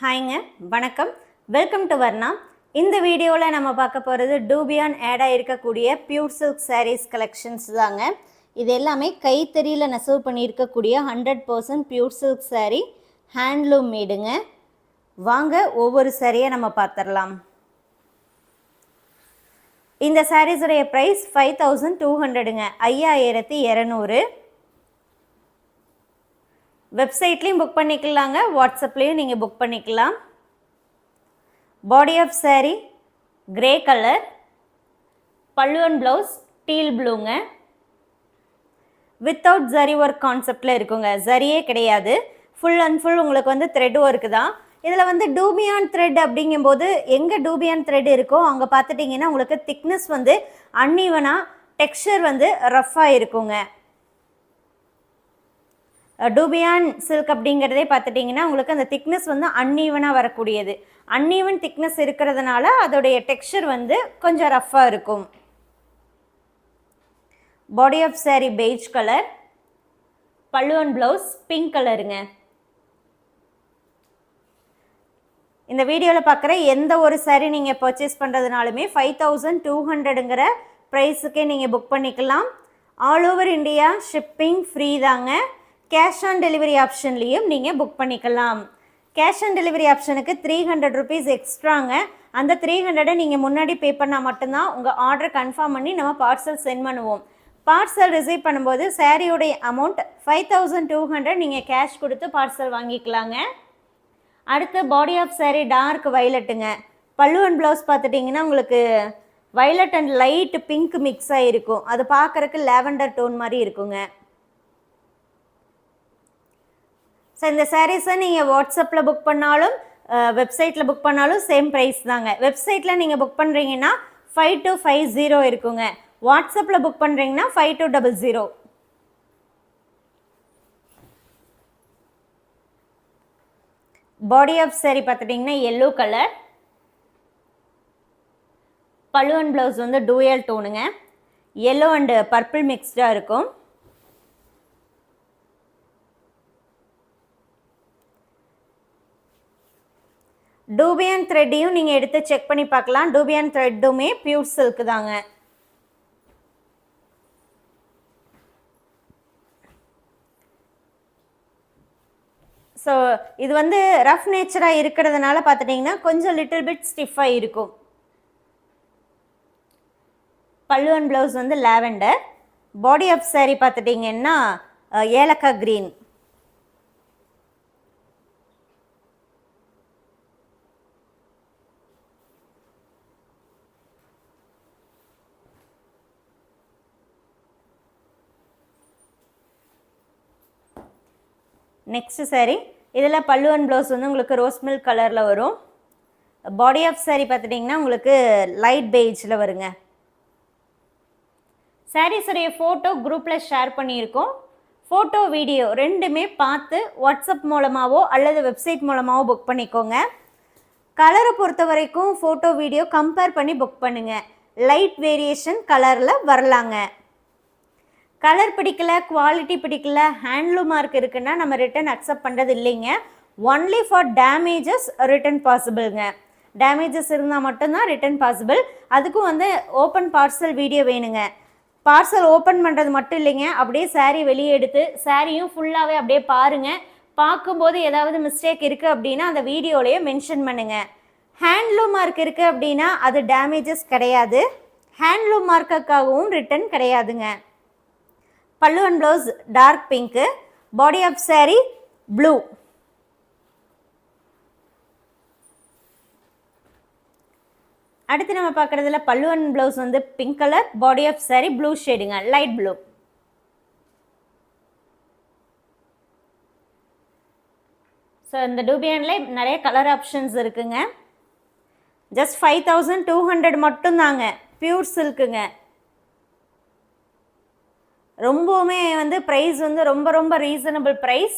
ஹாய்ங்க, வணக்கம். Welcome to Varna. இந்த வீடியோவில் நம்ம பார்க்க போகிறது டூபியான் ஆடாக இருக்கக்கூடிய பியூர் சில்க் சாரீஸ் கலெக்ஷன்ஸ் தாங்க. இது எல்லாமே கைத்தறியில் நெசவு பண்ணியிருக்கக்கூடிய 100% பியூர் சில்க் சாரீ, ஹேண்ட்லூம் மேடுங்க. வாங்க ஒவ்வொரு சாரியை நம்ம பார்த்துடலாம். இந்த சாரீஸுடைய ப்ரைஸ் 5200ங்க, 5200. வெப்சைட்லேயும் புக் பண்ணிக்கலாங்க, வாட்ஸ்அப்லேயும் நீங்கள் புக் பண்ணிக்கலாம். Body of sari grey colour, பல்லு அண்ட் ப்ளவுஸ் டீல் ப்ளூங்க. வித்தவுட் ஜரி ஒர்க் கான்செப்டில் இருக்குங்க, ஜரியே கிடையாது, ஃபுல் அண்ட் ஃபுல் உங்களுக்கு வந்து த்ரெட் ஒர்க்கு தான். இதில் வந்து டூபியான் த்ரெட் அப்படிங்கும்போது எங்கே டூபியான் த்ரெட் இருக்கோ அங்கே பார்த்துட்டிங்கன்னா உங்களுக்கு திக்னஸ் வந்து அன்ஈவனாக, டெக்ஸ்சர் வந்து ரஃப்பாக இருக்குங்க. டூபியான் சில்க் அப்படிங்கிறதே பார்த்துட்டிங்கன்னா உங்களுக்கு அந்த திக்னஸ் வந்து அன்ஈவனாக வரக்கூடியது. அன்ஈவன் திக்னஸ் இருக்கிறதுனால அதோடைய டெக்ஸ்சர் வந்து கொஞ்சம் ரஃப்பாக இருக்கும். Body of sari beige colour, பல்லு அண்ட் ப்ளவுஸ் பிங்க் கலருங்க. இந்த வீடியோவில் பார்க்குற எந்த ஒரு சாரீ நீங்கள் பர்ச்சேஸ் பண்ணுறதுனாலுமே 5200ங்கிற ப்ரைஸுக்கே நீங்கள் புக் பண்ணிக்கலாம். All over India shipping free தாங்க. கேஷ் ஆன் டெலிவரி ஆப்ஷன்லேயும் நீங்கள் புக் பண்ணிக்கலாம். கேஷ் ஆன் டெலிவரி ஆப்ஷனுக்கு 300 ருபீஸ் எக்ஸ்ட்ராங்க. அந்த 300 நீங்கள் முன்னாடி பே பண்ணால் மட்டும்தான் உங்கள் ஆர்டர் கன்ஃபார்ம் பண்ணி நம்ம பார்சல் சென்ட் பண்ணுவோம். பார்சல் ரிசீவ் பண்ணும்போது சாரியோடைய அமௌண்ட் 5200 நீங்கள் கேஷ் கொடுத்து பார்சல் வாங்கிக்கலாங்க. அடுத்து பாடி ஆஃப் சாரீ டார்க் வைலட்டுங்க. பல்லு அண்ட் ப்ளவுஸ் பார்த்துட்டிங்கன்னா உங்களுக்கு violet and light pink mix ஆகிருக்கும். அது பார்க்குறக்கு லாவெண்டர் டோன் மாதிரி இருக்குங்க. ஸோ இந்த சாரீஸை நீங்கள் வாட்ஸ்அப்பில் புக் பண்ணாலும் வெப்சைட்டில் புக் பண்ணாலும் சேம் ப்ரைஸ் தாங்க. வெப்சைட்டில் நீங்கள் புக் பண்ணுறீங்கன்னா 5250 இருக்குங்க. வாட்ஸ்அப்பில் புக் பண்ணுறீங்கன்னா 5200. பாடி ஆஃப் சாரீ பார்த்துட்டிங்கன்னா எல்லோ கலர், பல்லு அண்ட் ப்ளவுஸ் வந்து டூயல் டோனுங்க. எல்லோ அண்டு பர்பிள் மிக்ஸ்டாக இருக்கும். டூபியான் த்ரெட்டையும் நீங்கள் எடுத்து செக் பண்ணி பார்க்கலாம். டூபியான் த்ரெட்டுமே பியூர் சில்க் தாங்க. ஸோ இது வந்து ரஃப் நேச்சராக இருக்கிறதுனால பார்த்துட்டிங்கன்னா கொஞ்சம் லிட்டில் பிட் ஸ்டிஃபாக இருக்கும். பல்லு அண்ட் ப்ளவுஸ் வந்து லாவெண்டர். பாடி ஆஃப் சாரீ பார்த்துட்டிங்கன்னா ஏலக்காய் க்ரீன். நெக்ஸ்ட் சாரீ, இதில் பல்லு அண்ட் ப்ளவுஸ் வந்து உங்களுக்கு ரோஸ் மில்க் கலரில் வரும். பாடி ஆஃப் சாரீ பார்த்துட்டிங்கன்னா உங்களுக்கு லைட் பெய்ஜில் வருங்க. சாரீஸுடைய ஃபோட்டோ குரூப்பில் ஷேர் பண்ணியிருக்கோம். ஃபோட்டோ வீடியோ ரெண்டுமே பார்த்து வாட்ஸ்அப் மூலமாகவோ அல்லது வெப்சைட் மூலமாகவோ புக் பண்ணிக்கோங்க. கலரை பொறுத்த வரைக்கும் ஃபோட்டோ வீடியோ கம்பேர் பண்ணி புக் பண்ணுங்கள். லைட் வேரியேஷன் கலரில் வரலாங்க. கலர் பிடிக்கல, குவாலிட்டி பிடிக்கல, ஹேண்ட்லூம் மார்க் இருக்குன்னா நம்ம ரிட்டன் அக்செப்ட் பண்ணுறது இல்லைங்க. ஒன்லி ஃபார் டேமேஜஸ் ரிட்டன் பாசிபிள்ங்க. டேமேஜஸ் இருந்தால் மட்டும்தான் ரிட்டன் பாசிபிள். அதுக்கும் வந்து ஓப்பன் பார்சல் வீடியோ வேணுங்க. பார்சல் ஓப்பன் பண்ணுறது மட்டும் இல்லைங்க, அப்படியே சாரீ வெளியே எடுத்து சாரியும் ஃபுல்லாகவே அப்படியே பாருங்கள். பார்க்கும்போது ஏதாவது மிஸ்டேக் இருக்குது அப்படின்னா அந்த வீடியோலேயே மென்ஷன் பண்ணுங்கள். ஹேண்ட்லூம் மார்க் இருக்குது அப்படின்னா அது டேமேஜஸ் கிடையாது. ஹேண்ட்லூம் மார்க்குக்காகவும் ரிட்டன் கிடையாதுங்க. Pallu and blouse dark pink. Body of sari blue. அடுத்து நம்ம பார்க்குறதுல பல்லு அண்ட் ப்ளவுஸ் வந்து pink colour, body of sari blue ஷேடுங்க, லைட் ப்ளூ. ஸோ இந்த டூபியான்லேயே நிறைய கலர் ஆப்ஷன்ஸ் இருக்குங்க. ஜஸ்ட் 5200 மட்டும்தாங்க. பியூர் சில்க்குங்க. ரொம்பவுமே வந்து ப்ரைஸ் வந்து ரொம்ப ரீசனபிள் ப்ரைஸ்.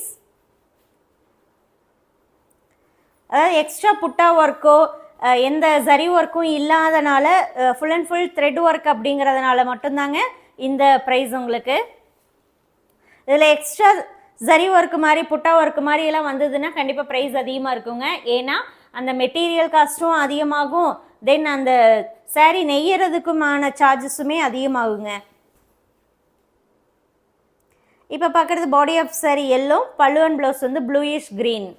அதாவது எக்ஸ்ட்ரா புட்டா ஒர்க்கோ எந்த ஜரி ஒர்க்கும் இல்லாதனால full and full thread work அப்படிங்கிறதுனால மட்டும்தாங்க இந்த ப்ரைஸ் உங்களுக்கு. இதில் எக்ஸ்ட்ரா ஜரி ஒர்க்கு மாதிரி புட்டா ஒர்க்கு மாதிரி எல்லாம் வந்ததுன்னா கண்டிப்பாக ப்ரைஸ் அதிகமாக இருக்குங்க. ஏன்னா அந்த மெட்டீரியல் காஸ்ட்டும் அதிகமாகும், தென் அந்த சாரீ நெய்யறதுக்குமான சார்ஜஸுமே அதிகமாகுங்க. இப்போ பார்க்குறது body of sari yellow, pallu and blouse வந்து ப்ளூயிஷ் க்ரீன்.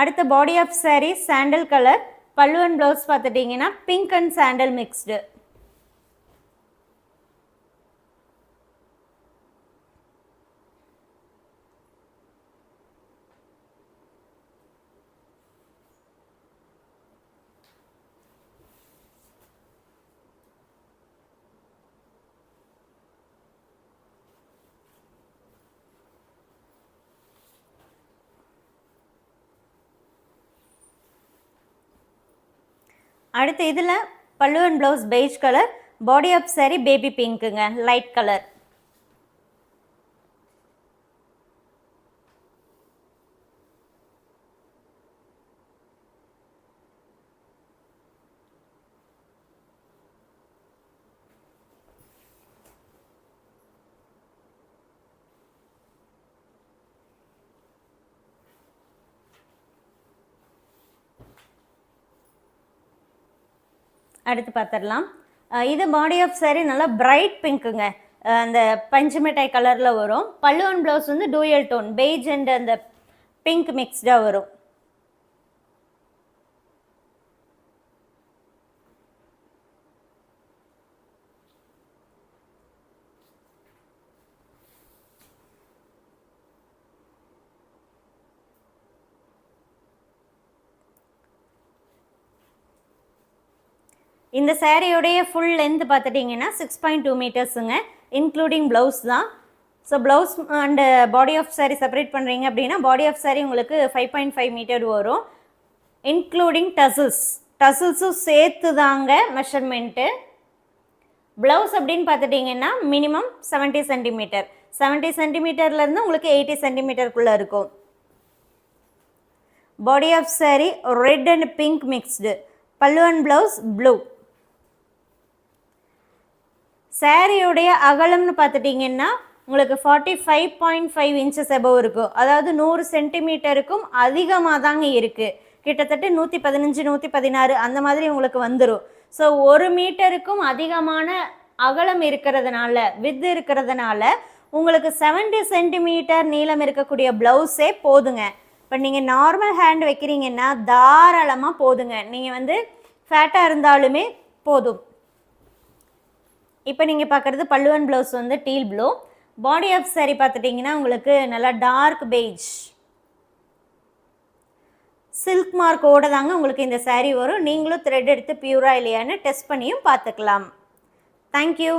அடுத்த body of sari sandal colour, பல்லு அண்ட் ப்ளவுஸ் பார்த்துட்டிங்கன்னா பிங்க் அண்ட் சாண்டல் மிக்ஸ்டு. அடுத்து இதில் pallu and blouse beige colour, body of sari baby பிங்க்குங்க, லைட் கலர். அடுத்து பார்த்துடலாம். இது பாடி ஆஃப் சாரீ நல்லா பிரைட் பிங்க்குங்க, அந்த பஞ்சு மிட்டாய் கலரில் வரும். பல்லு அண்ட் ப்ளவுஸ் வந்து டூயல் டோன் பெய்ஜ் அண்ட் அந்த பிங்க் மிக்ஸ்டாக வரும். இந்த சாரியோடைய ஃபுல் லென்த் பார்த்துட்டிங்கன்னா 6.2 மீட்டர்ஸுங்க, இன்க்ளூடிங் ப்ளவுஸ் தான். So blouse and body of sari separate பண்ணுறீங்க அப்படின்னா பாடி ஆஃப் சாரீ உங்களுக்கு 5.5 மீட்டர் வரும், இன்க்ளூடிங் டசில்ஸும் சேர்த்து தாங்க மெஷர்மெண்ட்டு. ப்ளவுஸ் அப்படின்னு பார்த்துட்டிங்கன்னா மினிமம் 70 சென்டிமீட்டர், 70 சென்டிமீட்டர்லேருந்து உங்களுக்கு 80 சென்டிமீட்டருக்குள்ளே இருக்கும். Body of sari red and pink mixed, பல்லு அண்ட் ப்ளவுஸ் ப்ளூ. சாரியுடைய அகலம்னு பார்த்துட்டிங்கன்னா உங்களுக்கு 45.5 இன்ச்சஸ் எபவ் இருக்கும். அதாவது 100 சென்டிமீட்டருக்கும் அதிகமாக தாங்க இருக்குது. கிட்டத்தட்ட 115 116 அந்த மாதிரி உங்களுக்கு வந்துடும். ஸோ 1 மீட்டருக்கும் அதிகமான அகலம் இருக்கிறதுனால, வித் இருக்கிறதுனால உங்களுக்கு 70 சென்டிமீட்டர் நீளம் இருக்கக்கூடிய ப்ளவுஸே போதுங்க. இப்போ நீங்கள் நார்மல் ஹேண்ட் வைக்கிறீங்கன்னா தாராளமாக போதுங்க, நீங்கள் வந்து ஃபேட்டாக இருந்தாலுமே போதும். இப்போ நீங்கள் பார்க்குறது பல்லு அண்ட் ப்ளவுஸ் வந்து teal blue. Body of sari பார்த்துட்டிங்கன்னா உங்களுக்கு நல்லா டார்க் பெய்ஜ் சில்க் மார்க்கோடு தாங்க உங்களுக்கு இந்த சாரீ வரும். நீங்களும் த்ரெட் எடுத்து பியூரா இல்லையான்னு டெஸ்ட் பண்ணியும் பார்த்துக்கலாம். தேங்க்யூ.